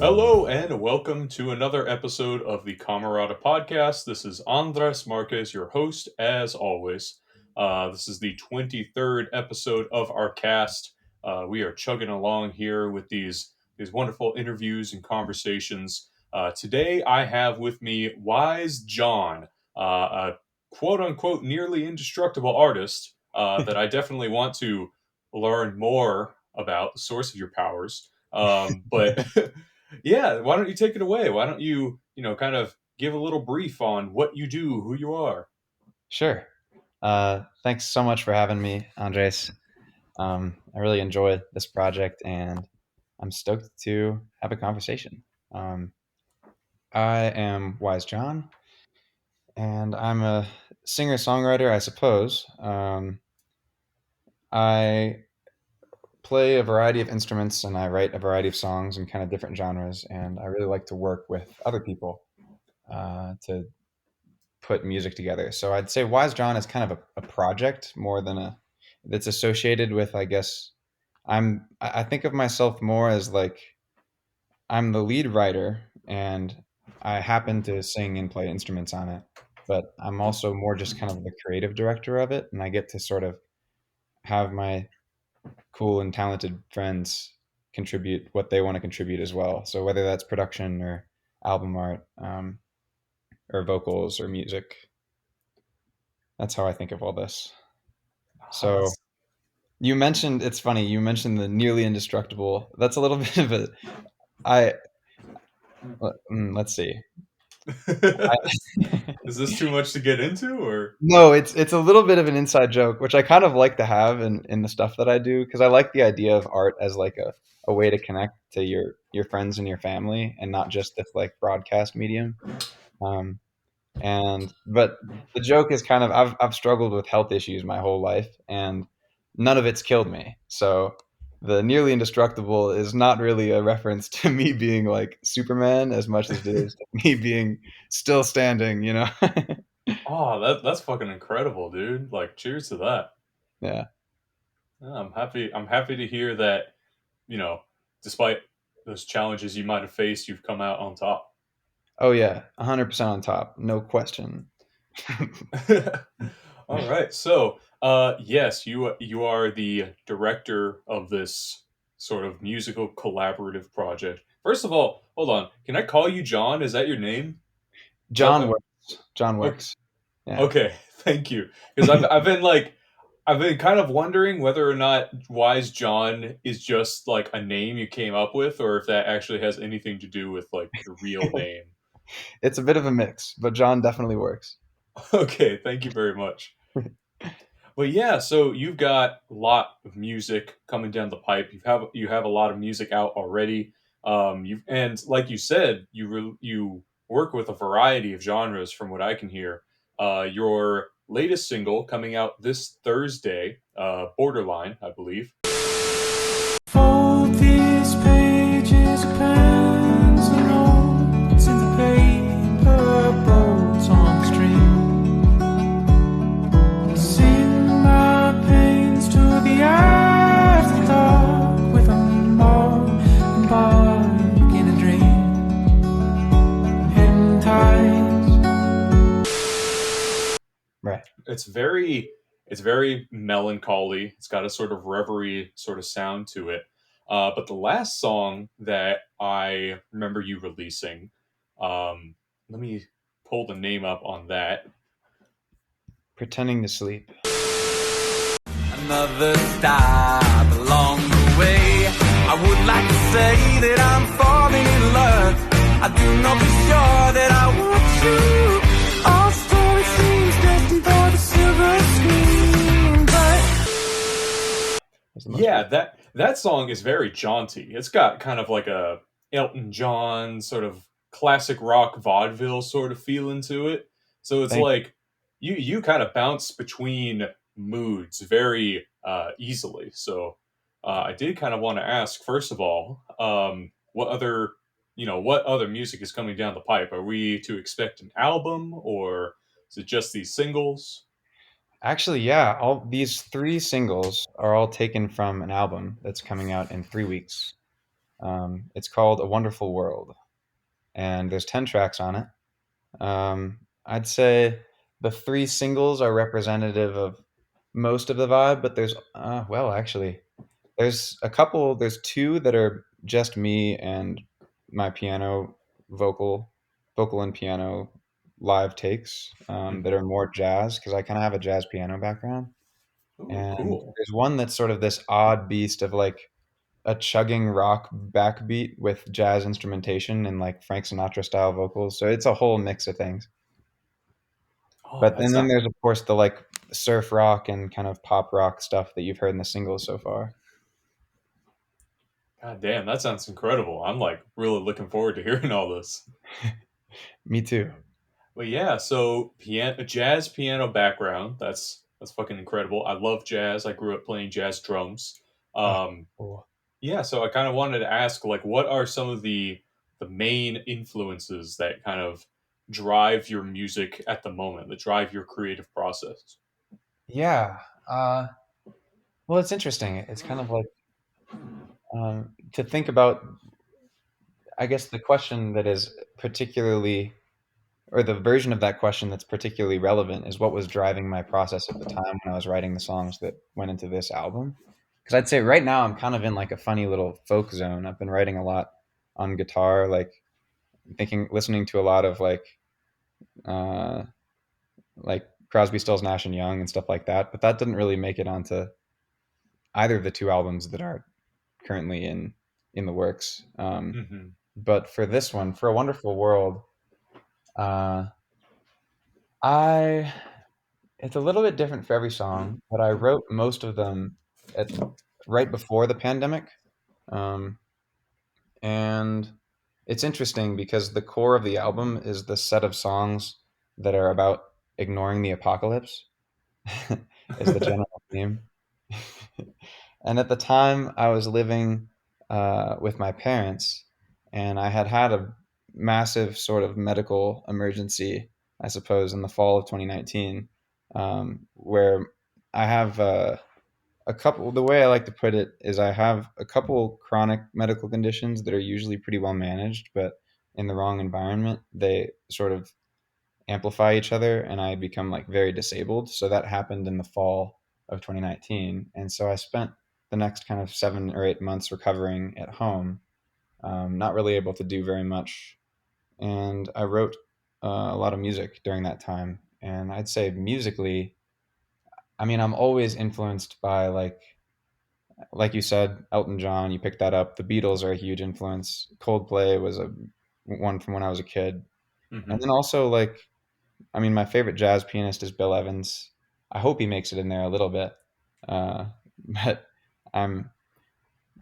Hello and welcome to another episode of the CamerataCast. This is Andres Marquez, your host, as always. This is the 23rd episode of our cast. We are chugging along here with these wonderful interviews and conversations. Today, I have with me Wise John, a quote unquote nearly indestructible artist that I definitely want to learn more about the source of your powers. But Yeah, why don't you take it away? Why don't you, kind of give a little brief on what you do, who you are? Sure. Thanks so much for having me, Andres. I really enjoyed this project and I'm stoked to have a conversation. Um, I am Wise John and I'm a singer songwriter, I suppose. I play a variety of instruments and I write a variety of songs in kind of different genres. And I really like to work with other people to put music together. So I'd say Wise John is kind of a project more than a that's associated with, I guess. I think of myself more as like I'm the lead writer and I happen to sing and play instruments on it, but I'm also more just kind of the creative director of it, and I get to sort of have my cool and talented friends contribute what they want to contribute as well. So whether that's production or album art, or vocals or music, that's how I think of all this. Oh, So you mentioned, it's funny, you mentioned the nearly indestructible. That's a little bit of a I let's see. I, Is this too much to get into, or? no, it's a little bit of an inside joke, which I kind of like to have in the stuff that I do because I like the idea of art as like a way to connect to your friends and your family and not just this like broadcast medium. Um, and but the joke is kind of I've struggled with health issues my whole life and none of it's killed me. So the nearly indestructible is not really a reference to me being like Superman as much as it is to me being still standing, you know? Oh, that's fucking incredible, dude. Like, cheers to that. Yeah. Yeah, I'm happy to hear that. You know, despite those challenges you might have faced, you've come out on top. Oh yeah, 100% on top, no question. All right. So, yes, you are the director of this sort of musical collaborative project. First of all, hold on. Can I call you John? Is that your name? Is that John works. John okay? works. Yeah. Okay. Thank you. Because I've been kind of wondering whether or not Wise John is just like a name you came up with, or if that actually has anything to do with like your real name. It's a bit of a mix, but John definitely works. Okay. Thank you very much. But yeah, so you've got a lot of music coming down the pipe. You have a lot of music out already. You and like you said, you work with a variety of genres, from what I can hear. Your latest single coming out this Thursday, "Borderline," I believe. Fold these pages of pencil notes into paper boats on the stream. Sing my pains to the afterthought with a mark embark in a dream. Hidden tides. Right. It's very melancholy. It's got a sort of reverie sort of sound to it. But the last song that I remember you releasing, let me pull the name up on that. Pretending to sleep. Another stop along the way. I would like to say that I'm falling in love. I do not be sure that I want you. Our story seems destined for the silver screen, but Was the most Yeah, that song is very jaunty. It's got kind of like a Elton John sort of classic rock vaudeville sort of feeling to it. So it's thank you. like you kind of bounce between moods very easily. So I did kind of want to ask, first of all, what other music is coming down the pipe? Are we to expect an album, or is it just these singles? Actually, yeah, all these three singles are all taken from an album that's coming out in 3 weeks. It's called A Wonderful World, and there's 10 tracks on it. I'd say the three singles are representative of most of the vibe, but well, actually, there's two that are just me and my piano vocal, vocal and piano live takes that Hmm. are more jazz because I kind of have a jazz piano background. Ooh, And cool. there's one that's sort of this odd beast of like a chugging rock backbeat with jazz instrumentation and like Frank Sinatra style vocals. So it's a whole mix of things. Oh, But that's and then not. there's of course the like surf rock and kind of pop rock stuff that you've heard in the singles so far. God damn, that sounds incredible. I'm like really looking forward to hearing all this. Me too. But yeah, so jazz piano background. That's fucking incredible. I love jazz. I grew up playing jazz drums. Oh, Um, cool. yeah, so I kind of wanted to ask, like, what are some of the main influences that kind of drive your music at the moment, that drive your creative process? Yeah. Uh, well, it's interesting. It's kind of like to think about. I guess the question that is particularly, or the version of that question that's particularly relevant, is what was driving my process at the time when I was writing the songs that went into this album. Because I'd say right now I'm kind of in like a funny little folk zone. I've been writing a lot on guitar, like listening to a lot of uh, like Crosby, Stills, Nash and Young and stuff like that. But that didn't really make it onto either of the two albums that are currently in the works. Hmm. But for this one, for A Wonderful World, uh, I it's a little bit different for every song, but I wrote most of them at right before the pandemic. Um, and it's interesting because the core of the album is the set of songs that are about ignoring the apocalypse is the general theme. And at the time, I was living with my parents, and I had had a massive sort of medical emergency, I suppose, in the fall of 2019, where I have a couple. The way I like to put it is, I have a couple chronic medical conditions that are usually pretty well managed, but in the wrong environment, they sort of amplify each other and I become like very disabled. So that happened in the fall of 2019. And so I spent the next kind of 7 or 8 months recovering at home, not really able to do very much. And I wrote a lot of music during that time. And I'd say musically, I mean, I'm always influenced by like you said, Elton John, you picked that up. The Beatles are a huge influence. Coldplay was a one from when I was a kid. And Hmm. then also like I mean, my favorite jazz pianist is Bill Evans. I hope he makes it in there a little bit, uh, but I'm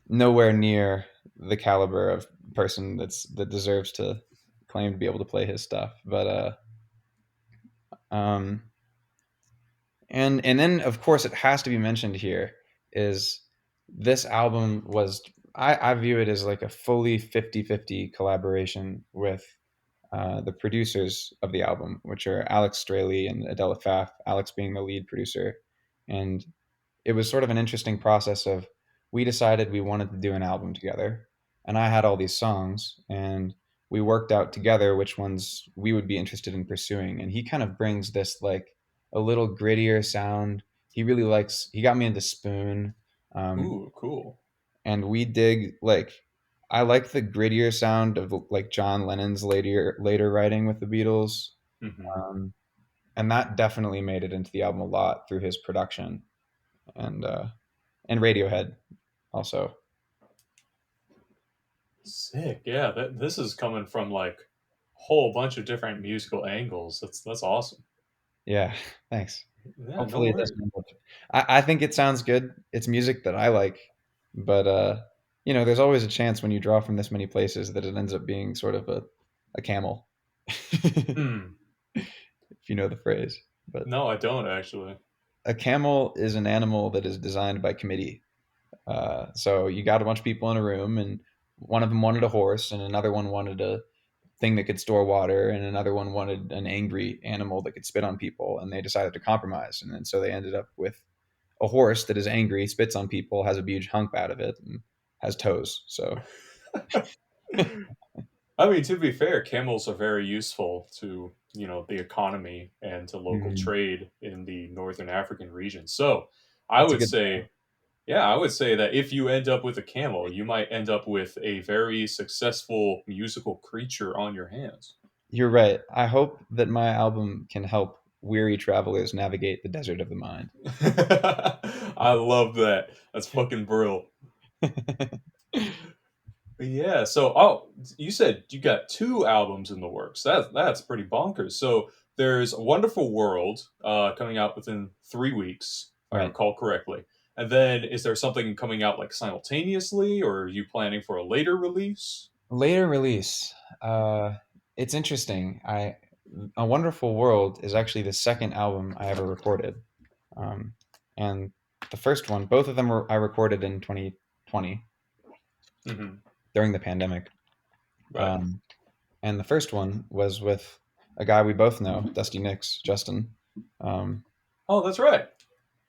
nowhere near the caliber of person that deserves to claim to be able to play his stuff. Um, and then of course it has to be mentioned here is this album was I view it as like a fully 50-50 collaboration with the producers of the album, which are Alex Straley and Adela Pfaff, Alex being the lead producer. And it was sort of an interesting process of we decided we wanted to do an album together. And I had all these songs, and we worked out together which ones we would be interested in pursuing. And he kind of brings this like a little grittier sound. He got me into Spoon. Um, Ooh, cool. and we dig like I like the grittier sound of like John Lennon's later writing with the Beatles, Hmm. um, and that definitely made it into the album a lot through his production and uh, and Radiohead also. Sick. Yeah, this is coming from like a whole bunch of different musical angles. That's awesome. Yeah, thanks. Yeah, no Hopefully it worries. doesn't. I think it sounds good. It's music that I like, but there's always a chance when you draw from this many places that it ends up being sort of a camel, if Hmm. you know the phrase. But No, I don't actually. a camel is an animal that is designed by committee. So you got a bunch of people in a room, and one of them wanted a horse, and another one wanted a thing that could store water, and another one wanted an angry animal that could spit on people, and they decided to compromise, and then so they ended up with a horse that is angry, spits on people, has a huge hump out of it, and has toes. So I mean, to be fair, camels are very useful to the economy and to local Mhm. trade in the northern African region. So, I That's a would good. say, yeah, I would say that if you end up with a camel, you might end up with a very successful musical creature on your hands. You're right. I hope that my album can help weary travelers navigate the desert of the mind. I love that. That's fucking brilliant. Yeah. So, you said you got two albums in the works. That's pretty bonkers. So there's a Wonderful World coming out within 3 weeks, if I Right. recall correctly. And then is there something coming out like simultaneously, or are you planning for a later release? Later release. It's interesting. A Wonderful World is actually the second album I ever recorded, um, and the first one, both of them I recorded in 2020 Hmm. during the pandemic. Right. Um, and the first one was with a guy we both know, Dusty Nicks, Justin. Um, Oh, that's right.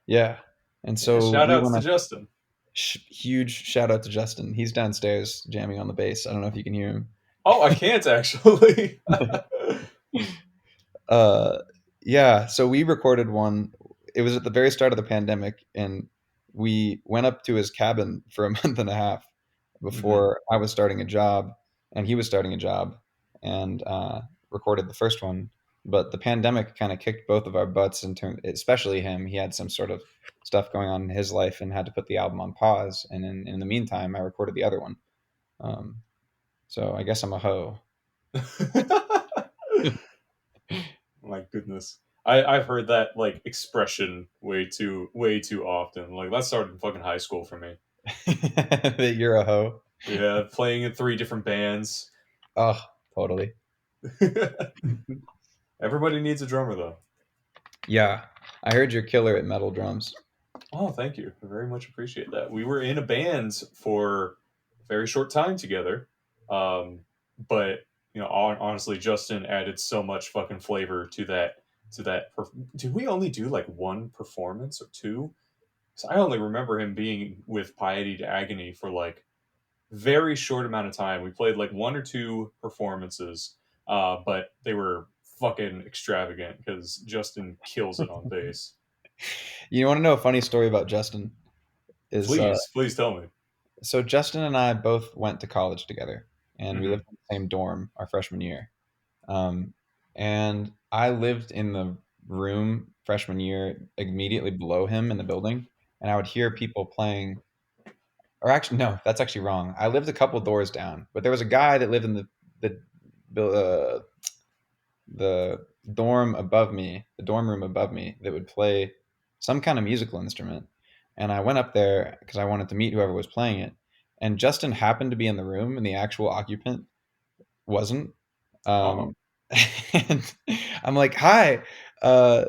yeah, and Yeah. so Shout we outs went to up. Justin. Huge shout out to Justin. He's downstairs jamming on the bass. I don't know if you can hear him. Oh, I can't actually. uh yeah, so we recorded one. It was at the very start of the pandemic, and we went up to his cabin for a month and a half Hmm. before I was starting a job and he was starting a job, and recorded the first one. But the pandemic kind of kicked both of our butts in terms, especially him. He had some sort of stuff going on in his life and had to put the album on pause, and in the meantime I recorded the other one. um so I guess I'm a hoe. My goodness. I've heard that like expression way too often. Like that started in fucking high school for me. That you're a hoe. Yeah, playing in three different bands. Oh, totally. Everybody needs a drummer though. Yeah, I heard you're killer at metal drums. Oh, thank you. I very much appreciate that. We were in a band for a very short time together. But honestly, Justin added so much fucking flavor to that. Did we only do like one performance or two? 'Cause I only remember him being with Piety to Agony for like very short amount of time. We played like one or two performances, but they were fucking extravagant because Justin kills it on bass. You want to know a funny story about Justin? Is Please tell me. So Justin and I both went to college together, and we lived Hmm. in the same dorm our freshman year. Um, and I lived in the room freshman year immediately below him in the building, and I would hear people playing. Or actually, no, that's actually wrong. I lived a couple doors down, but there was a guy that lived in the the dorm above me, the dorm room above me, that would play some kind of musical instrument. And I went up there because I wanted to meet whoever was playing it. And Justin happened to be in the room, and the actual occupant wasn't. Oh. Um, and I'm like, "Hi, uh,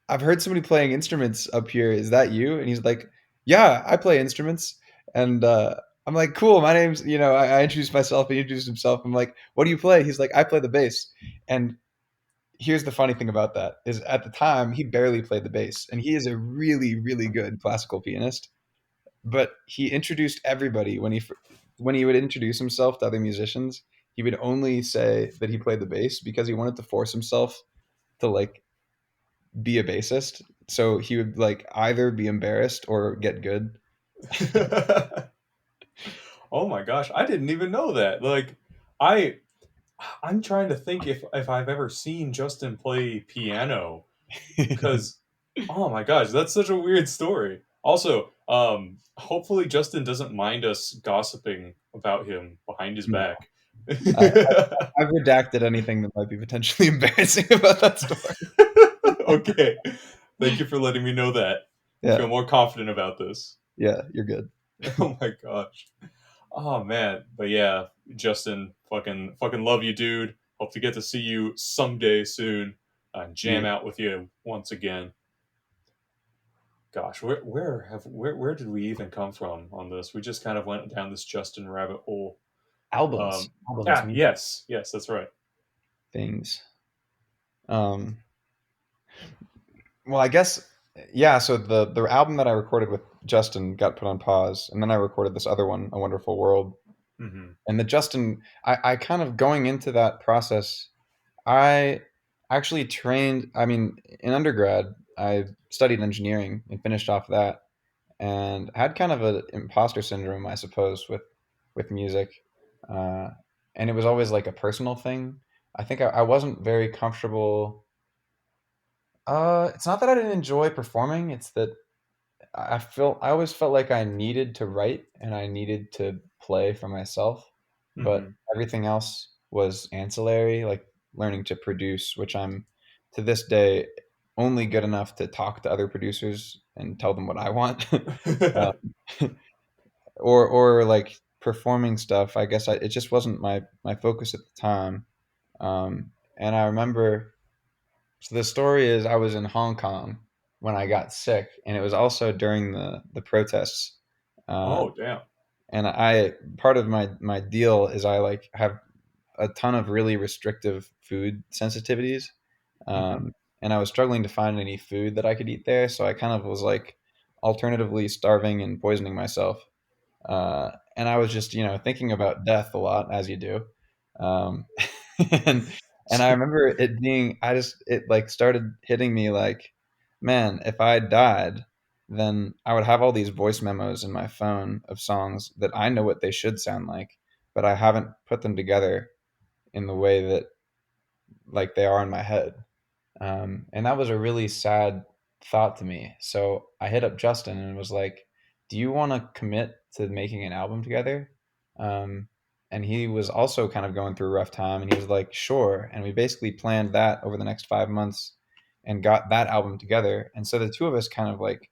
I've heard somebody playing instruments up here. Is that you?" And he's like, "Yeah, I play instruments." And I'm like, "Cool. My name's," I introduced myself. He introduced himself. I'm like, "What do you play?" He's like, "I play the bass." And here's the funny thing about that is, at the time, he barely played the bass, and he is a really, really good classical pianist. But he introduced everybody when he would introduce himself to other musicians. He would only say that he played the bass because he wanted to force himself to like be a bassist. So he would like either be embarrassed or get good. Oh my gosh, I didn't even know that. Like, I I'm trying to think if I've ever seen Justin play piano because oh my gosh, that's such a weird story. Also, hopefully Justin doesn't mind us gossiping about him behind his No, back. I, I've redacted anything that might be potentially embarrassing about that story. Okay. Thank you for letting me know that. I Yeah, feel more confident about this. yeah, you're good. Oh my gosh. Oh man. But yeah, Justin, fucking love you, dude. Hope to get to see you someday soon and jam Yeah. out with you once again. Gosh, where did we even come from on this? We just kind of went down this Justin rabbit hole. Albums, Um, albums, music, yes, that's right. things. Um, Well, I guess, yeah. So the album that I recorded with Justin got put on pause, and then I recorded this other one, A Wonderful World. Hmm. And the Justin, I kind of going into that process, I actually trained. I mean, in undergrad, I studied engineering and finished off that, and had kind of an imposter syndrome, I suppose, with music, uh, and it was always like a personal thing. I think I wasn't very comfortable. It's not that I didn't enjoy performing; it's that I always felt like I needed to write and I needed to play for myself, but Hmm. everything else was ancillary, like learning to produce, which I'm to this day only good enough to talk to other producers and tell them what I want. uh, or like performing stuff. I guess it just wasn't my focus at the time. And I remember, so the story is I was in Hong Kong when I got sick, and it was also during the protests. Uh, Oh, damn. and I part of my deal is I like have a ton of really restrictive food sensitivities, Hmm. and I was struggling to find any food that I could eat there. So I kind of was like alternatively starving and poisoning myself. And I was just, thinking about death a lot, as you do. Um, and and I remember it being, it like started hitting me like, man, if I died, then I would have all these voice memos in my phone of songs that I know what they should sound like, but I haven't put them together in the way that like they are in my head. And that was a really sad thought to me. So I hit up Justin and was like, "Do you want to commit to making an album together?" Um, and he was also kind of going through a rough time, and he was like, "Sure." And we basically planned that over the next 5 months and got that album together. And so the two of us kind of like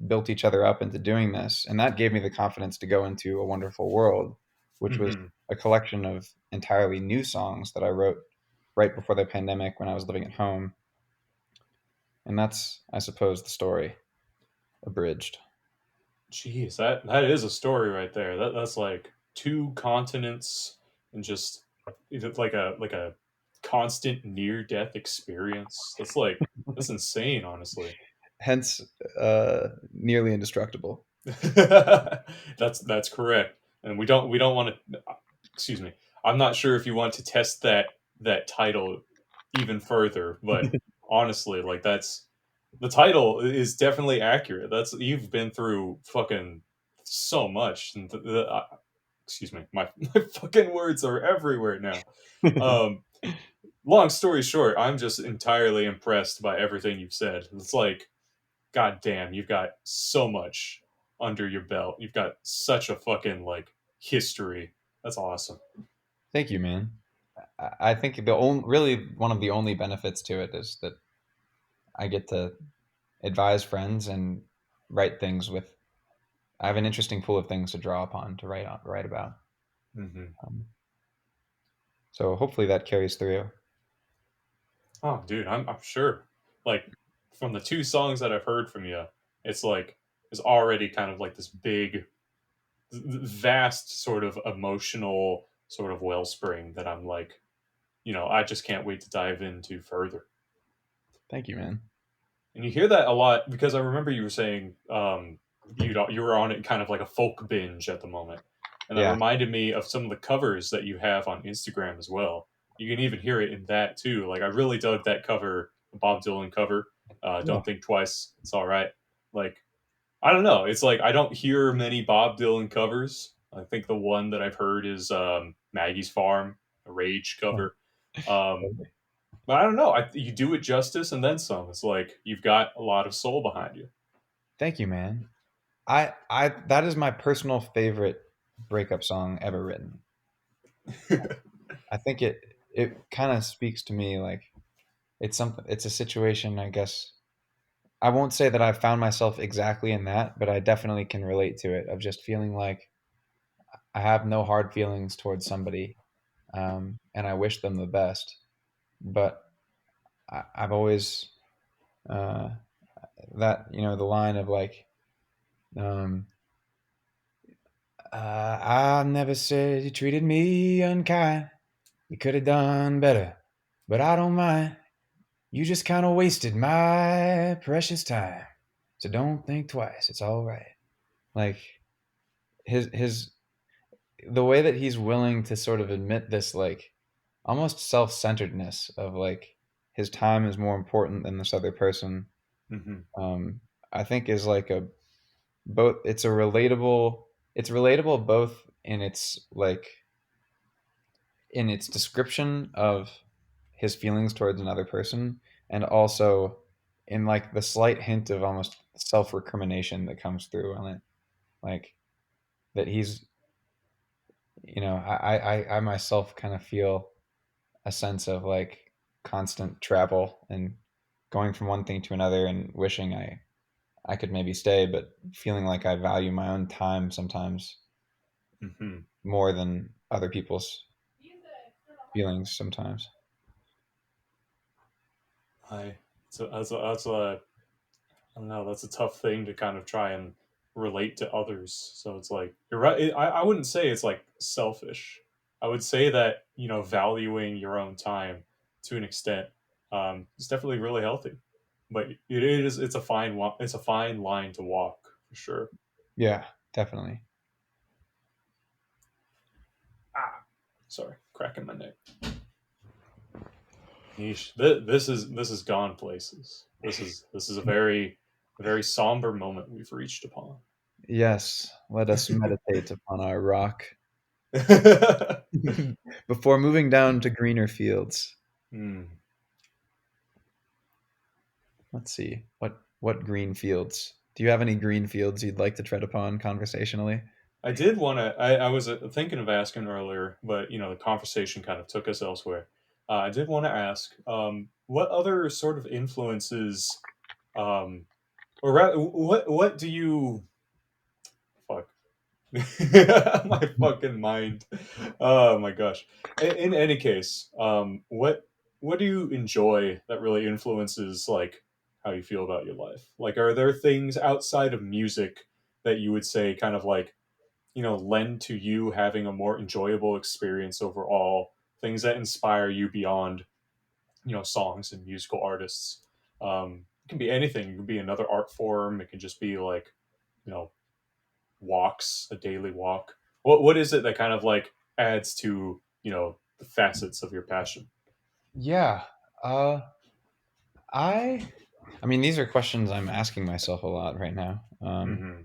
built each other up into doing this, and that gave me the confidence to go into A Wonderful World, which was Hmm. a collection of entirely new songs that I wrote right before the pandemic when I was living at home. And that's, I suppose, the story abridged. Jeez, that is a story right there. That's like two continents and just it's like a constant near death experience. That's insane, honestly. Hence, nearly indestructible. That's correct. And we don't want to. Excuse me. I'm not sure if you want to test that title even further, but honestly, like that's the title is definitely accurate. That's you've been through fucking so much. And excuse me, my fucking words are everywhere now. Um, long story short, I'm just entirely impressed by everything you've said. It's like, god damn, you've got so much under your belt. You've got such a fucking like history. That's awesome. Thank you, man. I think the only, really one of the only benefits to it is that I get to advise friends and write things with. I have an interesting pool of things to draw upon to write about. Hmm. Um, so hopefully that carries through. Oh, dude, I'm sure. Like from the two songs that I've heard from you, it's like it's already kind of like this big, vast sort of emotional sort of wellspring that I'm like, I just can't wait to dive into further. Thank you, man. And you hear that a lot because I remember you were saying you were on it kind of like a folk binge at the moment, and that Yeah. reminded me of some of the covers that you have on Instagram as well. You can even hear it in that too. Like I really dug that cover, the Bob Dylan cover. Yeah. Don't think twice. It's all right. Like I don't know. It's like I don't hear many Bob Dylan covers. I think the one that I've heard is Maggie's Farm, a Rage cover. Um, but I don't know. You do it justice and then some. It's like you've got a lot of soul behind you. Thank you, man. I that is my personal favorite breakup song ever written. I think it kind of speaks to me like it's a situation, I guess. I won't say that I've found myself exactly in that, but I definitely can relate to it of just feeling like I have no hard feelings towards somebody, and I wish them the best. But I've always uh, that the line of like, um, I never said you treated me unkind. You could have done better, but I don't mind. You just kind of wasted my precious time. So don't think twice. It's all right. Like his the way that he's willing to sort of admit this, like, almost self-centeredness of like his time is more important than this other person, Hmm. I think is like a both. It's relatable both in its like in its description of his feelings towards another person, and also in like the slight hint of almost self-recrimination that comes through on it, like that he's, I myself kind of feel a sense of like constant travel and going from one thing to another and wishing I could maybe stay, but feeling like I value my own time sometimes Hmm. more than other people's feelings sometimes. I so that's a I don't know. That's a tough thing to kind of try and relate to others. So it's like you're right. I wouldn't say it's like selfish. I would say that valuing your own time to an extent is definitely really healthy. But it's a it's a fine line to walk for sure. Yeah, definitely. Ah, sorry, cracking my neck. Yeesh. This is gone places. This is a very somber moment we've reached upon. Yes, let us meditate upon our rock before moving down to greener fields. Hmm. Let's see. What green fields? Do you have any green fields you'd like to tread upon conversationally? I did want to. I was thinking of asking earlier, but the conversation kind of took us elsewhere. I did want to ask, what other sort of influences, um, or what do you fuck my fucking mind? Oh my gosh! In any case, what do you enjoy that really influences like how you feel about your life? Like, are there things outside of music that you would say kind of like lend to you having a more enjoyable experience overall, things that inspire you beyond songs and musical artists. It can be anything. It can be another art form. It can just be like you know walks, a daily walk. What is it that kind of like adds to the facets of your passion? Yeah. Uh I I mean, these are questions I'm asking myself a lot right now. Hmm.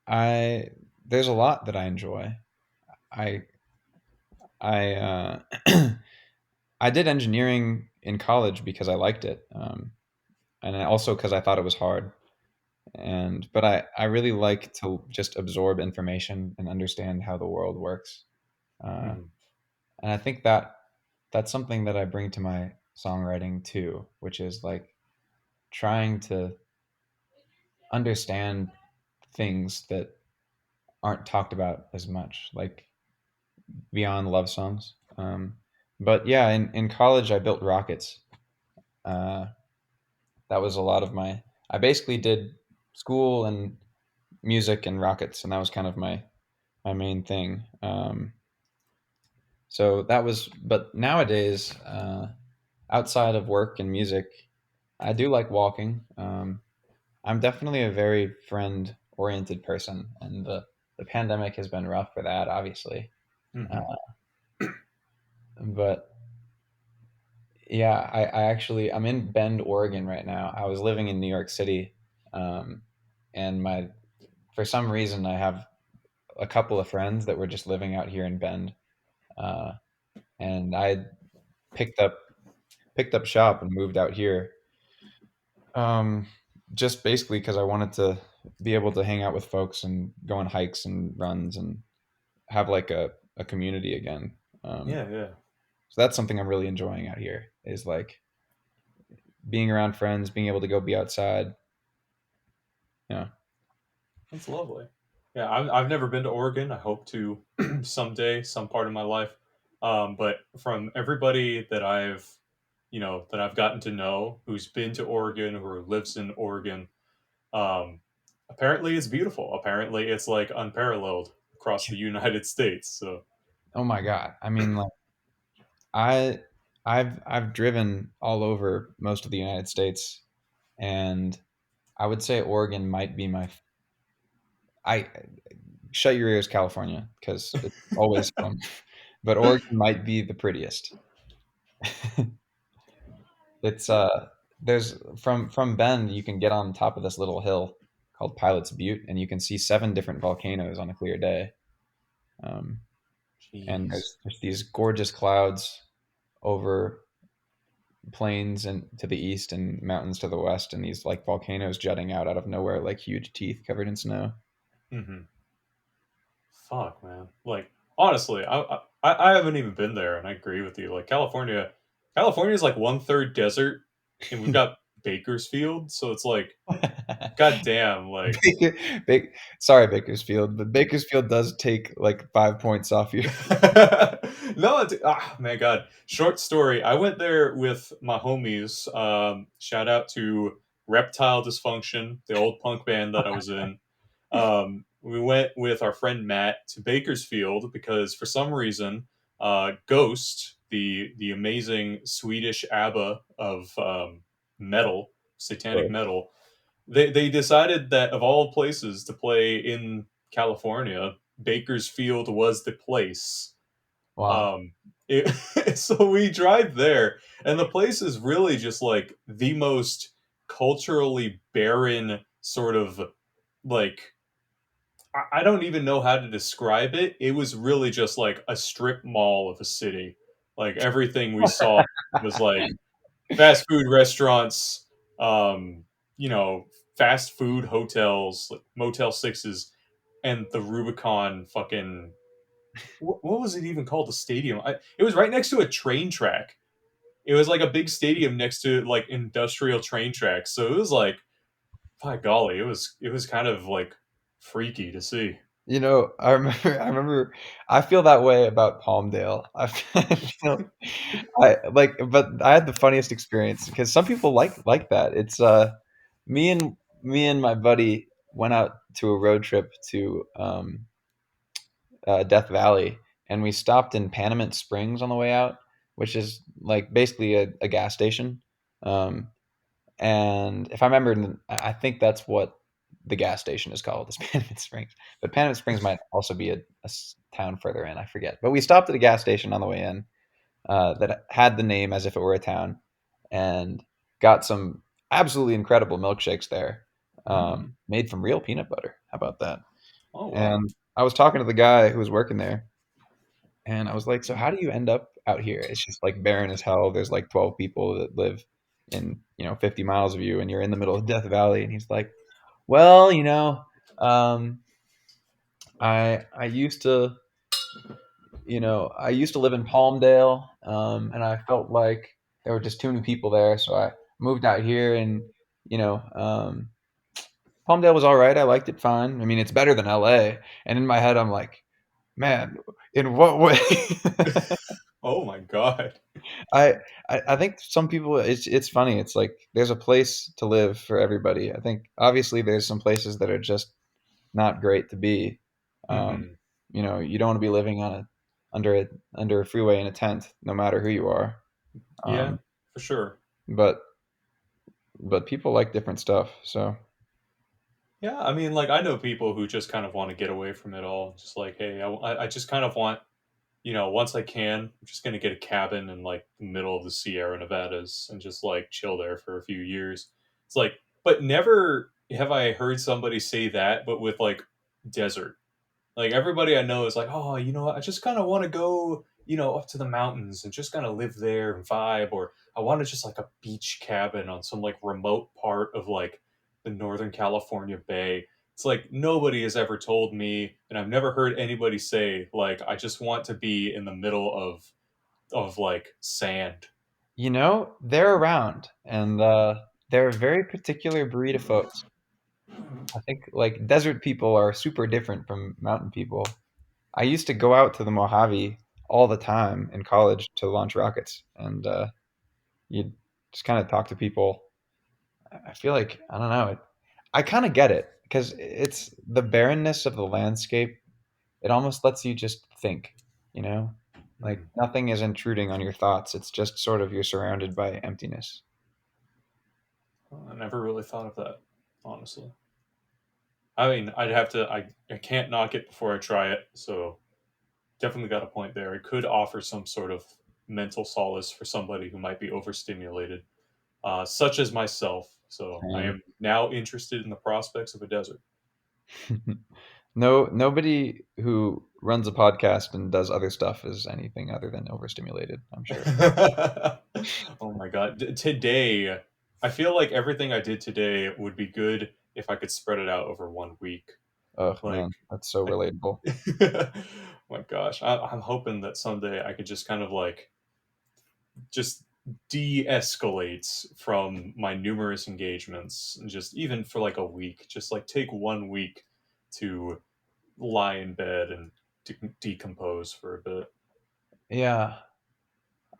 I There's a lot that I enjoy. I I I did engineering in college because I liked it, and also because I thought it was hard. But I really like to just absorb information and understand how the world works. Uh, Hmm. and I think that that's something that I bring to my songwriting too, which is like trying to understand things that aren't talked about as much, like beyond love songs. But yeah, in college, I built rockets. Uh, that was a lot of my. I basically did school and music and rockets, and that was kind of my main thing. So that was. But nowadays, outside of work and music, I do like walking. I'm definitely a very friend oriented person, and the pandemic has been rough for that, obviously. Hmm. Uh, but yeah, I actually I'm in Bend, Oregon right now. I was living in New York City, um, and my for some reason I have a couple of friends that were just living out here in Bend, uh, and I picked up picked up shop and moved out here, um, just basically because I wanted to be able to hang out with folks and go on hikes and runs and have like a community again. Yeah, yeah. So that's something I'm really enjoying out here is like being around friends, being able to go be outside. Yeah. That's lovely. Yeah, I've never been to Oregon. I hope to someday, some part of my life. But from everybody that I've gotten to know who's been to Oregon or lives in Oregon, um, apparently it's beautiful. Apparently it's like unparalleled across the United States. So, Oh my God. I mean, like I I've driven all over most of the United States, and I would say Oregon might be my I shut your ears, California, because it's always fun. But Oregon might be the prettiest. It's there's from Bend you can get on top of this little hill called Pilot's Butte, and you can see 7 different volcanoes on a clear day. Um, and Jeez. there's just these gorgeous clouds over plains and to the east and mountains to the west, and these like volcanoes jutting out of nowhere like huge teeth covered in snow. Hmm. Fuck, man. Like, honestly, I haven't even been there, and I agree with you. Like, California is like 1/3 desert, and we've got Bakersfield, so it's like, goddamn, like. Baker, sorry, Bakersfield, but Bakersfield does take like 5 points off you. No, man, God. Short story. I went there with my homies. Shout out to Reptile Dysfunction, the old punk band that I was in. We went with our friend Matt to Bakersfield because for some reason, Ghost, the amazing Swedish ABBA of metal, satanic metal, they decided that of all places to play in California, Bakersfield was the place. Wow. Um, so we drive there, and the place is really just like the most culturally barren sort of like I don't even know how to describe it. It was really just like a strip mall of a city. Like everything we saw was like fast food restaurants, um, you know, fast food hotels, like Motel Sixes, and the Rubicon fucking. What was it even called? The stadium. It was right next to a train track. It was like a big stadium next to like industrial train tracks. So it was like, by golly, it was kind of like freaky to see. You know, I feel that way about Palmdale. Feel, but I had the funniest experience because some people like that. It's me and my buddy went out to a road trip to Death Valley, and we stopped in Panamint Springs on the way out, which is like basically a gas station. Um, and if I remember, I think that's what the gas station is called, is Panamint Springs. But Panamint Springs might also be a town further in. I forget. But we stopped at a gas station on the way in that had the name as if it were a town, and got some absolutely incredible milkshakes there, Mm. made from real peanut butter. How about that? Oh wow. And I was talking to the guy who was working there, and I was like, "So how do you end up out here? It's just like barren as hell. There's like 12 people that live in 50 miles of you, and you're in the middle of Death Valley." And he's like, "Well, um, I used to I used to live in Palmdale, and I felt like there were just too many people there, so I moved out here, and you know, um, Palmdale was all right. I liked it fine. I mean, it's better than LA." And in my head, I'm like, "Man, in what way?" Oh my god. I, I think some people it's funny. It's like there's a place to live for everybody. I think obviously there's some places that are just not great to be. Um, Hmm. you don't want to be living on a under a freeway in a tent, no matter who you are. Yeah, Um, for sure. but people like different stuff. So Yeah, I mean, like I know people who just kind of want to get away from it all. Just like, hey, I just kind of want, once I can, I'm just gonna get a cabin in like the middle of the Sierra Nevadas and just like chill there for a few years. It's like, but never have I heard somebody say that, but with like desert. Like everybody I know is like, oh, I just kind of want to go, up to the mountains and just kind of live there and vibe, or I want to just like a beach cabin on some like remote part of like the Northern California Bay. It's like nobody has ever told me, and I've never heard anybody say like, I just want to be in the middle of like sand. they're around, and they're a very particular breed of folks. I think like desert people are super different from mountain people. I used to go out to the Mojave all the time in college to launch rockets, and you just kind of talk to people. I feel like I don't know. I kind of get it because it's the barrenness of the landscape. It almost lets you just think, you know, like Hmm. nothing is intruding on your thoughts. It's just sort of you're surrounded by emptiness. I never really thought of that, honestly. I mean, I'd have to. I can't knock it before I try it. So definitely got a point there. It could offer some sort of mental solace for somebody who might be overstimulated, such as myself. So I Same. am now interested in the prospects of a desert. No, nobody who runs a podcast and does other stuff is anything other than overstimulated, I'm sure. Oh my god. Today, I feel like everything I did today would be good if I could spread it out over 1 week. Oh Like, man, that's so like relatable. my gosh, I'm hoping that someday I could just kind of like just de-escalate from my numerous engagements, and just even for like a week, just like take 1 week to lie in bed and decompose for a bit. Yeah,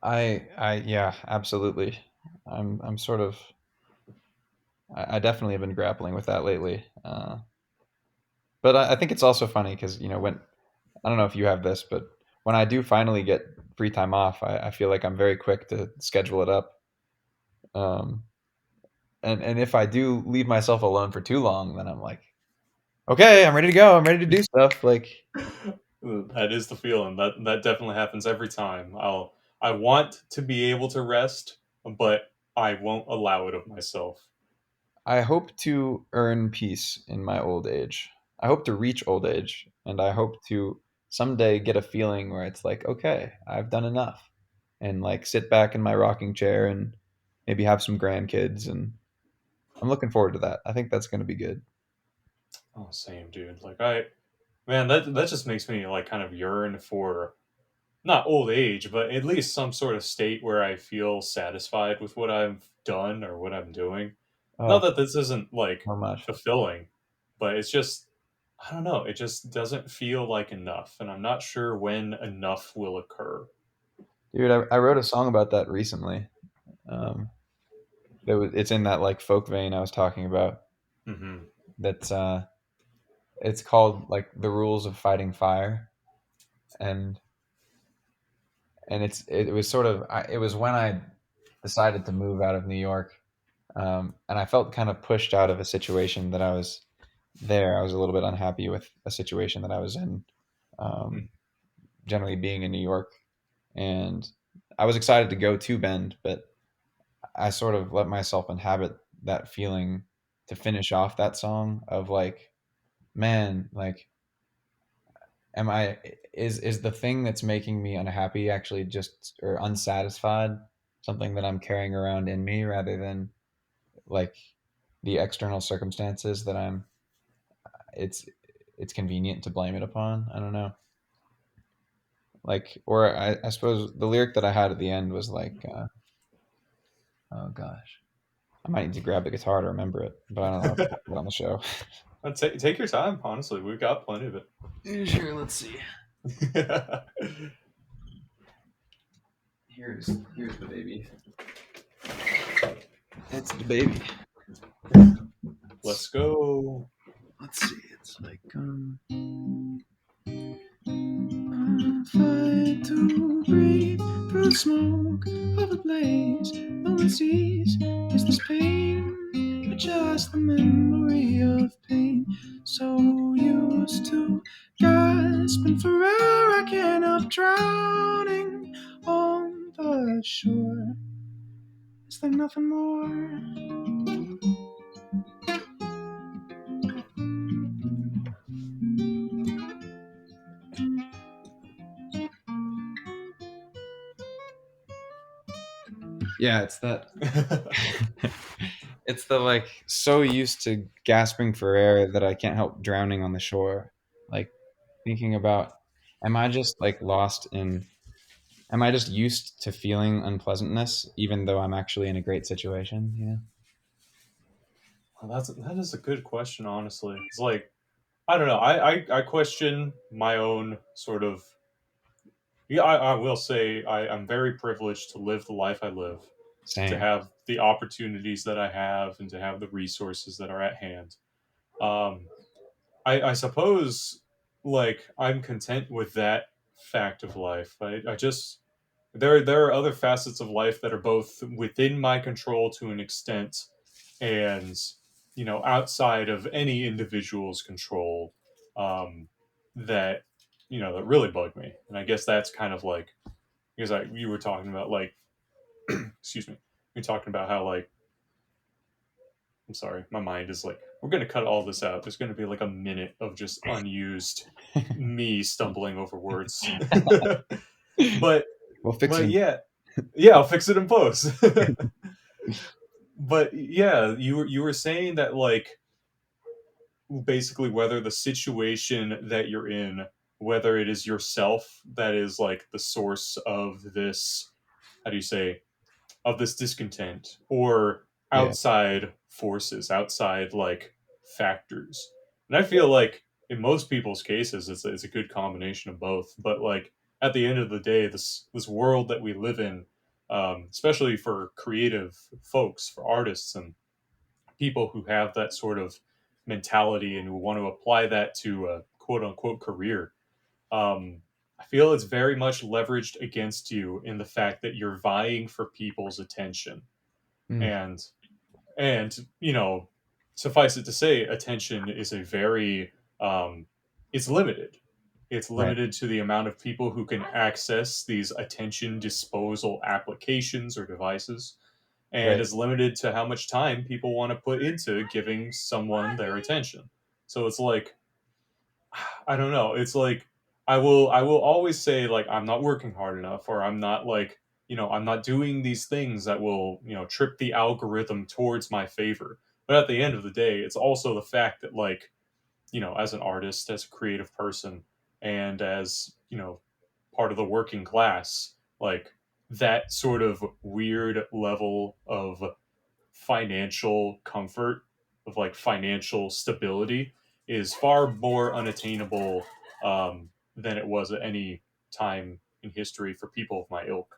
yeah, absolutely. I'm sort of, I definitely have been grappling with that lately. But I think it's also funny because when I don't know if you have this, but when I do finally get free time off, I feel like I'm very quick to schedule it up. Um, and if I do leave myself alone for too long, then I'm like, okay, I'm ready to go. I'm ready to do stuff. Like, That is the feeling. That definitely happens every time. I want to be able to rest, but I won't allow it of myself. I hope to earn peace in my old age. I hope to reach old age, and I hope to someday get a feeling where it's like, okay, I've done enough, and like sit back in my rocking chair and maybe have some grandkids. And I'm looking forward to that. I think that's going to be good. Oh, same, dude. Like man, that just makes me like kind of yearn for not old age, but at least some sort of state where I feel satisfied with what I've done or what I'm doing. Not Oh, that this isn't like so much. fulfilling, but it's just, I don't know, it just doesn't feel like enough, and I'm not sure when enough will occur. Dude, I wrote a song about that recently. Um, it's in that like folk vein I was talking about. Hmm. That's it's called like the rules of fighting fire, and it was sort of it was when I decided to move out of New York, and I felt kind of pushed out of a situation that I was there. I was a little bit unhappy with a situation that I was in, um, generally being in New York, and I was excited to go to Bend, but I sort of let myself inhabit that feeling to finish off that song of like, man, like, am I is the thing that's making me unhappy actually just or unsatisfied something that I'm carrying around in me rather than like the external circumstances that I'm it's it's convenient to blame it upon. I don't know. Like, or I suppose the lyric that I had at the end was like, oh gosh, I might need to grab the guitar to remember it, but I don't know if we'll put it on the show. Take your time. Honestly, we've got plenty of Sure, let's see. it. Here's the baby. It's the baby. Let's go. Let's see. It's like I'm fine to breathe through the smoke of a blaze. No one sees is this pain, but just the memory of pain. So used to gasping for air, I can't help drowning on the shore. Is there nothing more? Yeah, it's that. It's the like so used to gasping for air that I can't help drowning on the shore. Like thinking about, am I just like lost in? Am I just used to feeling unpleasantness, even though I'm actually in a great situation? You know. Well, that is a good question. Honestly, it's like I don't know. I question my own sort of. Yeah, I will say I'm very privileged to live the life I live, to Same. have the opportunities that I have, and to have the resources that are at hand. Um, I suppose like I'm content with that fact of life. I just there are other facets of life that are both within my control to an extent, and outside of any individual's control, um, that that really bug me. And I guess that's kind of like, because you were talking about like, excuse me, you're talking about how like, I'm sorry, my mind is like, we're gonna cut all this out. There's gonna be like a minute of just unused me stumbling over words. but We'll fix but it. yeah, I'll fix it in post. But yeah, you were saying that like basically whether the situation that you're in, whether it is yourself that is like the source of this, how do you say, of this discontent, or Yeah. outside forces, outside like factors. And I feel like in most people's cases, it's a good combination of both. But like at the end of the day, this world that we live in, especially for creative folks, for artists and people who have that sort of mentality and who want to apply that to a quote unquote career, I feel it's very much leveraged against you in the fact that you're vying for people's attention. Mm, And suffice it to say, attention is a very it's limited. It's right. limited to the amount of people who can access these attention disposal applications or devices, and Right. is limited to how much time people want to put into giving someone their attention. So it's like, I don't know. It's like I will always say like I'm not working hard enough, or I'm not like, I'm not doing these things that will, trip the algorithm towards my favor. But at the end of the day, it's also the fact that like, as an artist, as a creative person, and as, part of the working class, like that sort of weird level of financial comfort, of like financial stability, is far more unattainable, than it was at any time in history for people of my ilk.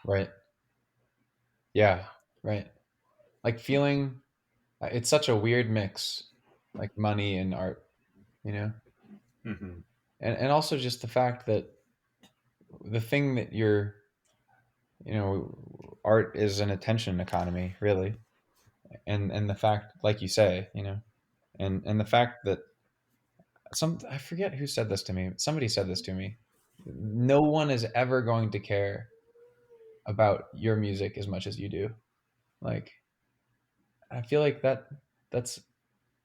Right. Yeah. Right. Like feeling, it's such a weird mix, like money and art, you know? Hmm. And also just the fact that the thing that art is an attention economy, really. And the fact, like you say, and the fact that I forget who said this to me. Somebody said this to me. No one is ever going to care about your music as much as you do. Like, I feel like that's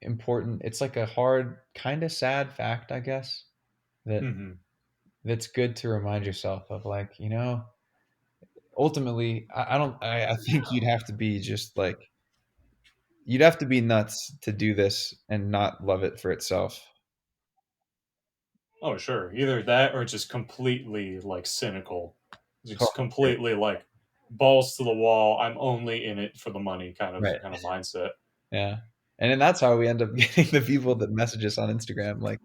important. It's like a hard, kind of sad fact, I guess, that Hmm. that's good to remind yourself of. Like, ultimately, I don't. I think you'd have to be just like you'd have to be nuts to do this and not love it for itself. Oh, sure. Either that or just completely like cynical, Oh, just completely like balls to the wall. I'm only in it for the money right. kind of mindset. Yeah. And then that's how we end up getting the people that message us on Instagram, like,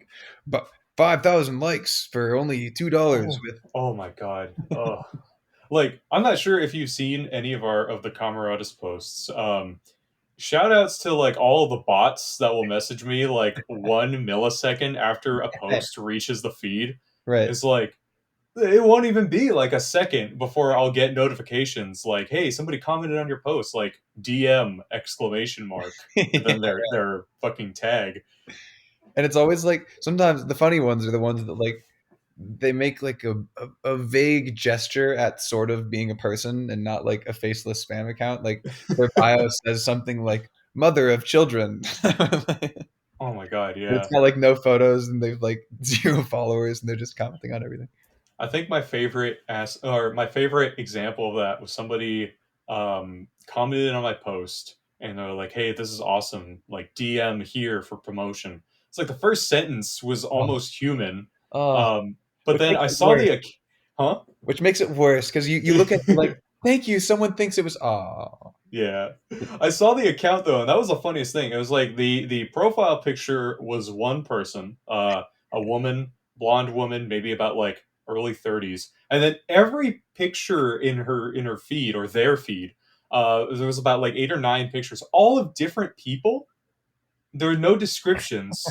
but 5,000 likes for only $2 Oh, with. oh my god. Oh, like I'm not sure if you've seen any of the Camaradas posts. Shout outs to like all of the bots that will message me like 1 millisecond after a post reaches the feed. Right. It's like it won't even be like a second before I'll get notifications like, "Hey, somebody commented on your post," like DM exclamation mark, and then their fucking tag. And it's always like sometimes the funny ones are the ones that like they make like a vague gesture at sort of being a person and not like a faceless spam account. Like their bio says something like mother of children. Oh my god, But it's yeah. got like no photos and they've like 0 followers and they're just commenting on everything. I think my favorite example of that was somebody commented on my post, and they're like, "Hey, this is awesome! Like DM here for promotion." It's like the first sentence was Oh, almost human, oh, um, but which then makes I it saw worse. huh? Which makes it worse because you look at it like, thank you. Someone thinks it was. Oh, Yeah. I saw the account though, and that was the funniest thing. It was like the profile picture was one person, a woman, blonde woman, maybe about like early 30s. And then every picture in her feed or their feed, there was about like 8 or 9 pictures, all of different people. There were no descriptions,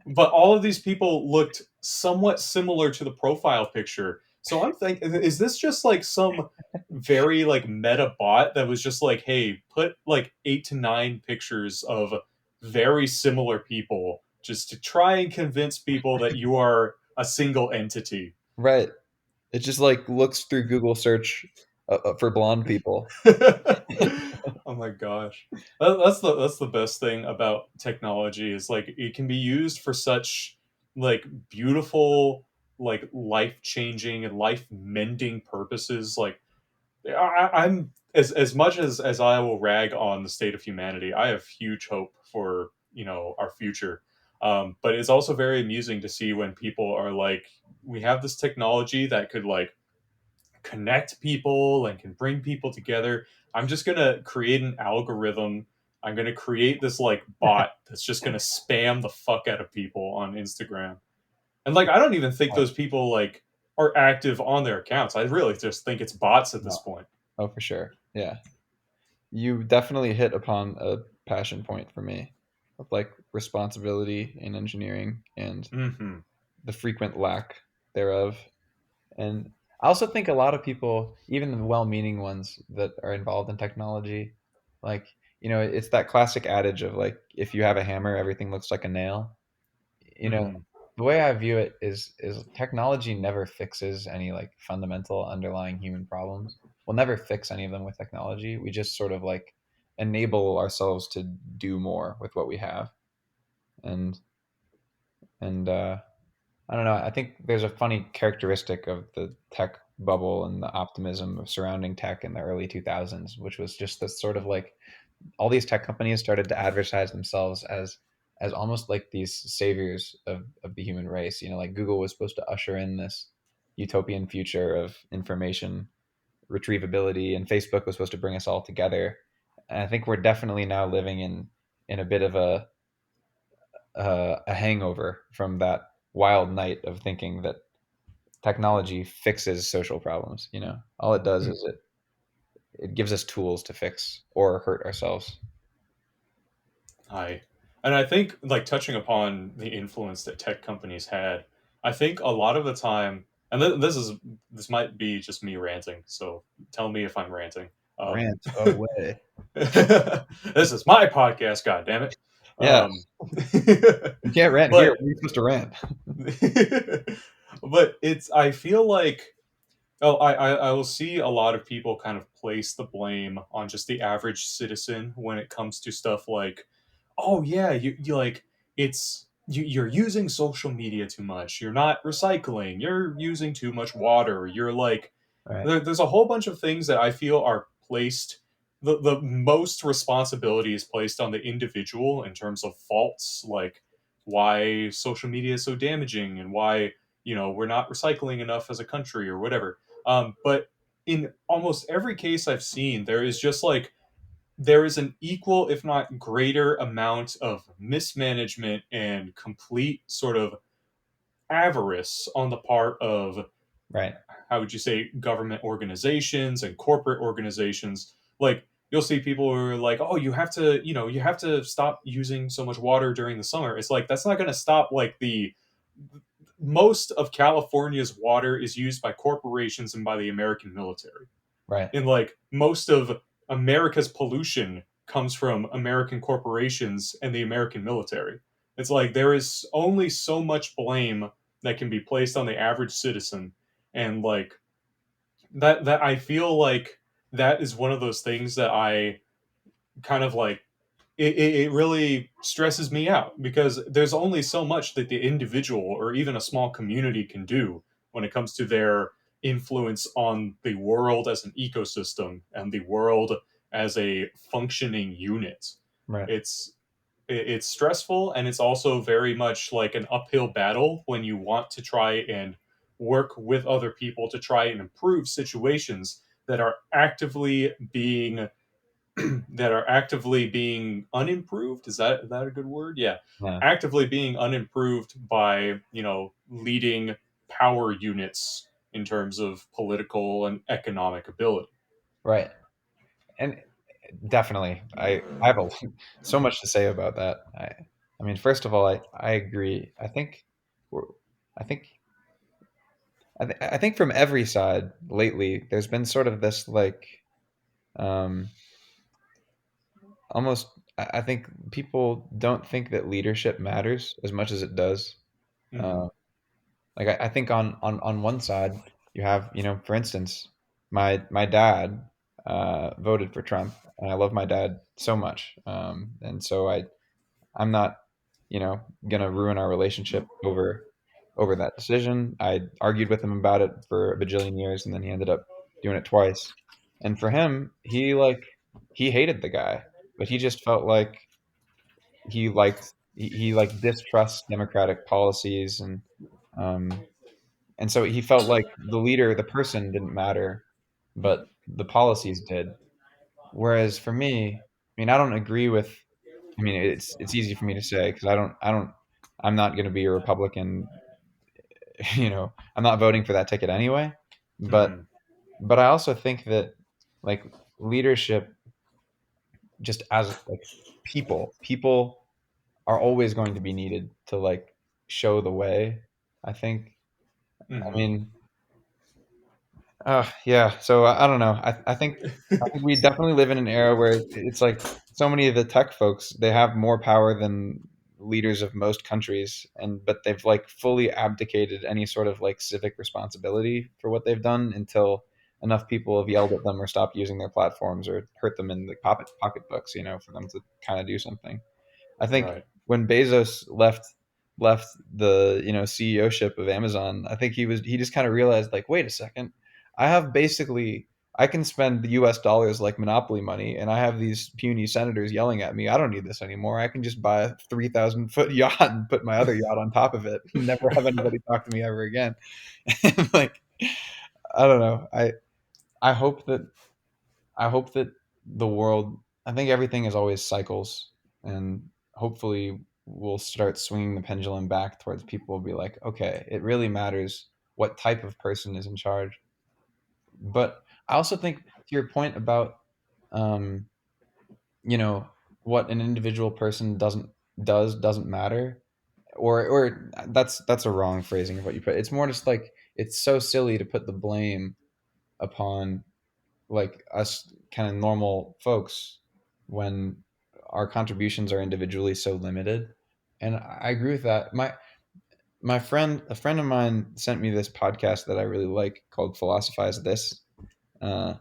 but all of these people looked somewhat similar to the profile picture. So I'm thinking, is this just like some very like meta bot that was just like, hey, put like 8 to 9 pictures of very similar people just to try and convince people that you are a single entity. Right. It just like looks through Google search for blonde people. Oh my gosh. That's the best thing about technology is like it can be used for such like beautiful, like life-changing and life-mending purposes. Like I'm as much as I will rag on the state of humanity, I have huge hope for, our future. But it's also very amusing to see when people are like, we have this technology that could like connect people and can bring people together. I'm just gonna create an algorithm. I'm gonna create this like bot that's just gonna spam the fuck out of people on Instagram. And like I don't even think those people like are active on their accounts. I really just think it's bots at this No. point. Oh, for sure. Yeah. You definitely hit upon a passion point for me of like responsibility in engineering and Hmm. the frequent lack thereof. And I also think a lot of people, even the well-meaning ones that are involved in technology, like, it's that classic adage of like, if you have a hammer, everything looks like a nail. You know, Hmm. the way I view it is technology never fixes any like fundamental underlying human problems. We'll never fix any of them with technology. We just sort of like enable ourselves to do more with what we have. And and I don't know. I think there's a funny characteristic of the tech bubble and the optimism of surrounding tech in the early 2000s, which was just this sort of like all these tech companies started to advertise themselves as almost like these saviors of the human race. Like Google was supposed to usher in this utopian future of information retrievability, and Facebook was supposed to bring us all together. And I think we're definitely now living in a bit of a hangover from that wild night of thinking that technology fixes social problems. All it does is it gives us tools to fix or hurt ourselves. Hi. And I think like touching upon the influence that tech companies had, I think a lot of the time, and this might be just me ranting, so tell me if I'm ranting. Um, Rant away. this is my podcast, God damn it. Yeah, you can't rant here. But We're supposed to rant. but I feel like I will see a lot of people kind of place the blame on just the average citizen when it comes to stuff like, oh yeah, you like you're using social media too much. You're not recycling. You're using too much water. You're like Right. there's a whole bunch of things that I feel are placed. The most responsibility is placed on the individual in terms of faults, like why social media is so damaging and why we're not recycling enough as a country or whatever. But in almost every case I've seen, there is just like there is an equal, if not greater, amount of mismanagement and complete sort of avarice on the part of, Right. how would you say, government organizations and corporate organizations. Like you'll see people who are like, oh, you have to stop using so much water during the summer. It's like that's not going to stop like the most of California's water is used by corporations and by the American military. Right. And like most of America's pollution comes from American corporations and the American military. It's like there is only so much blame that can be placed on the average citizen, and like that I feel like that is one of those things that I kind of like it really stresses me out because there's only so much that the individual or even a small community can do when it comes to their influence on the world as an ecosystem and the world as a functioning unit. Right. It's it's stressful, and it's also very much like an uphill battle when you want to try and work with other people to try and improve situations that are actively being that are actively being unimproved. Is that a good word? Yeah. Yeah. Actively being unimproved by, leading power units in terms of political and economic ability. Right. And definitely, I have so much to say about that. I mean, first of all, I agree. We're, I think I think from every side lately, there's been sort of this like um, almost I think people don't think that leadership matters as much as it does. Mm-hmm. Uh, like I think on one side you have, for instance, my dad voted for Trump, and I love my dad so much, and so I'm not, gonna ruin our relationship over that decision. I argued with him about it for a bajillion years, and then he ended up doing it twice. And for him, he hated the guy, but he just felt like he like distrusts democratic policies, um and so he felt like the leader, the person didn't matter, but the policies did. Whereas for me, I mean, I don't agree with. I mean, it's easy for me to say because I'm not going to be a Republican. I'm not voting for that ticket anyway. But Mm-hmm. I also think that like leadership, just as like people are always going to be needed to like show the way. I think. I Mm-hmm. mean, yeah. So I don't know. I think we definitely live in an era where it's like so many of the tech folks, they have more power than leaders of most countries, and but they've like fully abdicated any sort of like civic responsibility for what they've done until enough people have yelled at them or stopped using their platforms or hurt them in the pocketbooks, for them to kind of do something. I think Right. when Bezos left the CEO-ship of Amazon, I think he just kind of realized like, wait a second, I have basically I can spend the U.S. dollars like monopoly money, and I have these puny senators yelling at me. I don't need this anymore. I can just buy a 3,000-foot yacht and put my other yacht on top of it, and never have anybody talk to me ever again. And like, I don't know. I hope that I hope that the world, I think everything is always cycles, and hopefully we'll start swinging the pendulum back towards people will be like, okay, it really matters what type of person is in charge. But I also think to your point about, um, you know, what an individual person doesn't matter, or that's a wrong phrasing of what you put. It's more just like it's so silly to put the blame upon like us kind of normal folks when our contributions are individually so limited. And I agree with that. A friend of mine sent me this podcast that I really like called Philosophize This. Uh,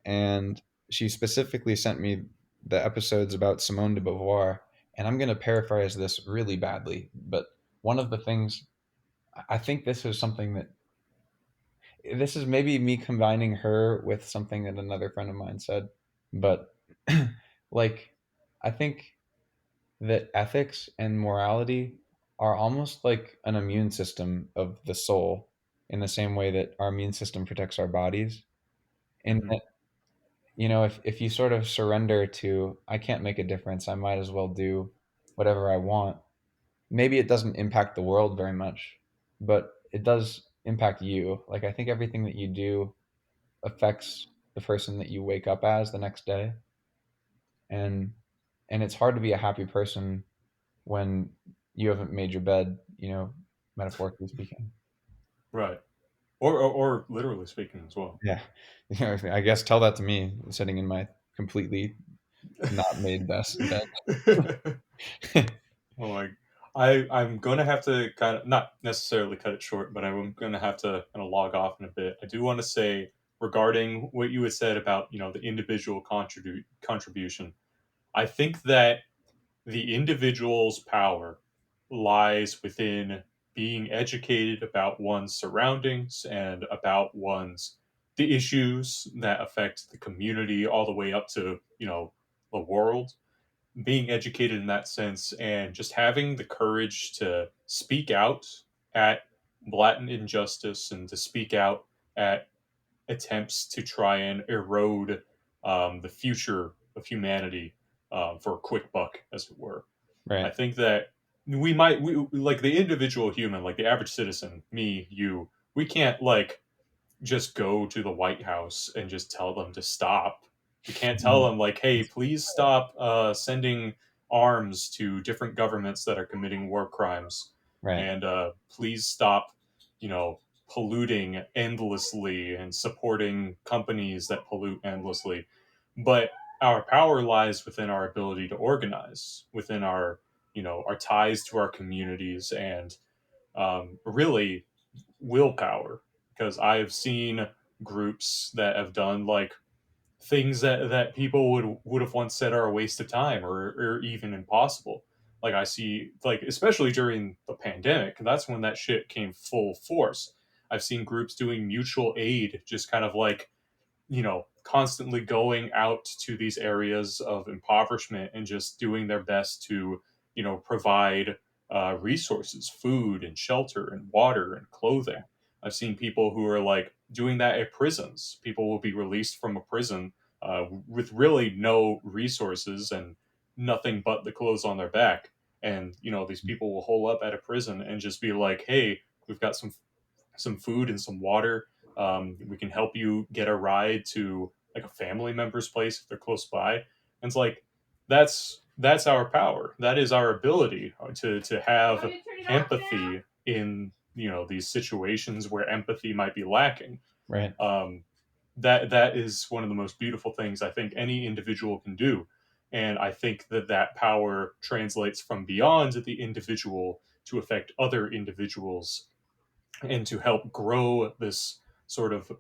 and she specifically sent me the episodes about Simone de Beauvoir. And I'm going to paraphrase this really badly, but one of the things I think this is something that this is maybe me combining her with something that another friend of mine said, but like I think that ethics and morality are almost like an immune system of the soul in the same way that our immune system protects our bodies. And Mm-hmm. that, if you sort of surrender to I can't make a difference, I might as well do whatever I want. Maybe it doesn't impact the world very much, but it does impact you. Like I think everything that you do affects the person that you wake up as the next day, and it's hard to be a happy person when you haven't made your bed, metaphorically speaking. Right. Or literally speaking as well. Yeah. I guess tell that to me sitting in my completely not made bed. Oh my, I'm gonna have to kind of not necessarily cut it short, but I'm gonna have to kind of log off in a bit. I do want to say regarding what you had said about the individual contribution. I think that the individual's power lies within being educated about one's surroundings and about the issues that affect the community all the way up to the world, being educated in that sense and just having the courage to speak out at blatant injustice and to speak out at attempts to try and erode the future of humanity for a quick buck, as it were. I Right. think that like the individual human, like the average citizen, me, you, we can't like just go to the White House and just tell them to stop. We can't tell Mhm. them like, "Hey, please stop sending arms to different governments that are committing war crimes, Right. and please stop, you know, polluting endlessly and supporting companies that pollute endlessly." But our power lies within our ability to organize, within our, our ties to our communities, and really willpower. Because I've seen groups that have done like things that people would have once said are a waste of time, or even impossible. Like I see, like especially during the pandemic, that's when that shit came full force. I've seen groups doing mutual aid, just kind of like, constantly going out to these areas of impoverishment and just doing their best to, provide resources, food and shelter and water and clothing. I've seen people who are like doing that at prisons. People will be released from a prison with really no resources and nothing but the clothes on their back. And, these people will hole up at a prison and just be like, hey, we've got some food and some water. We can help you get a ride to like a family member's place if they're close by. And it's like that's our power. That is our ability to have empathy in these situations where empathy might be lacking. Right. That is one of the most beautiful things I think any individual can do. And I think that power translates from beyond the individual to affect other individuals and to help grow this sort of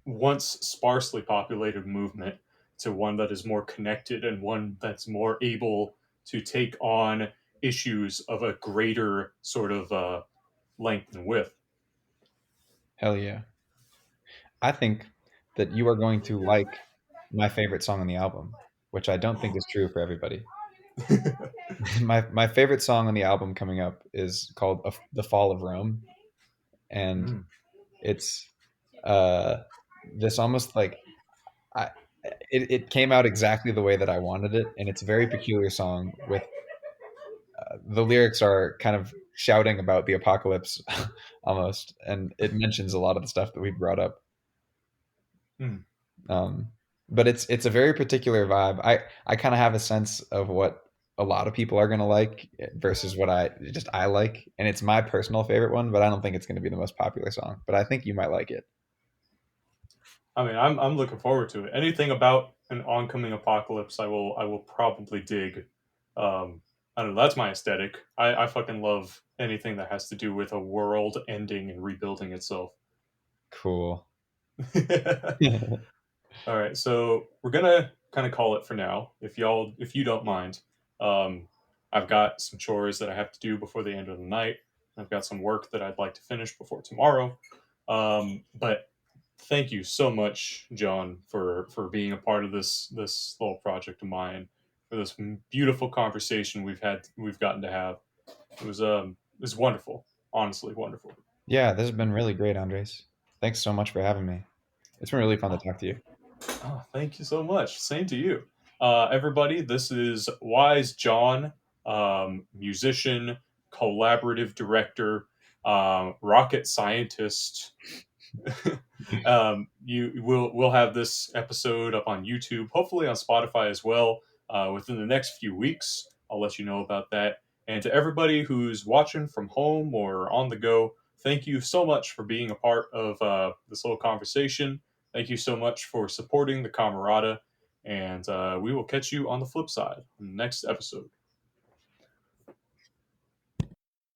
once sparsely populated movement to one that is more connected and one that's more able to take on issues of a greater sort of length and width. Hell yeah. I think that you are going to like my favorite song on the album, which I don't think is true for everybody. My favorite song on the album coming up is called "The Fall of Rome," and Mm. it's uh, this almost like I, it came out exactly the way that I wanted it, and it's a very peculiar song with the lyrics are kind of shouting about the apocalypse almost, and it mentions a lot of the stuff that we brought up. Mm. Um, but it's a very particular vibe. I kind of have a sense of what a lot of people are gonna like versus what I like, and it's my personal favorite one. But I don't think it's gonna be the most popular song. But I think you might like it. I mean, I'm looking forward to it. Anything about an oncoming apocalypse, I will probably dig. I don't know. That's my aesthetic. I fucking love anything that has to do with a world ending and rebuilding itself. Cool. All right, so we're gonna kind of call it for now. If you don't mind, um, I've got some chores that I have to do before the end of the night. I've got some work that I'd like to finish before tomorrow. But thank you so much, John, for being a part of this little project of mine, for this beautiful conversation we've gotten to have. It was wonderful, honestly wonderful. Yeah, this has been really great, Andres. Thanks so much for having me. It's been really fun to talk to you. Oh, thank you so much. Same to you. Everybody, this is Wise John, musician, collaborative director, rocket scientist. We'll have this episode up on YouTube, hopefully on Spotify as well, within the next few weeks. I'll let you know about that. And to everybody who's watching from home or on the go, thank you so much for being a part of this little conversation. Thank you so much for supporting the Camerata, and we will catch you on the flip side in the next episode.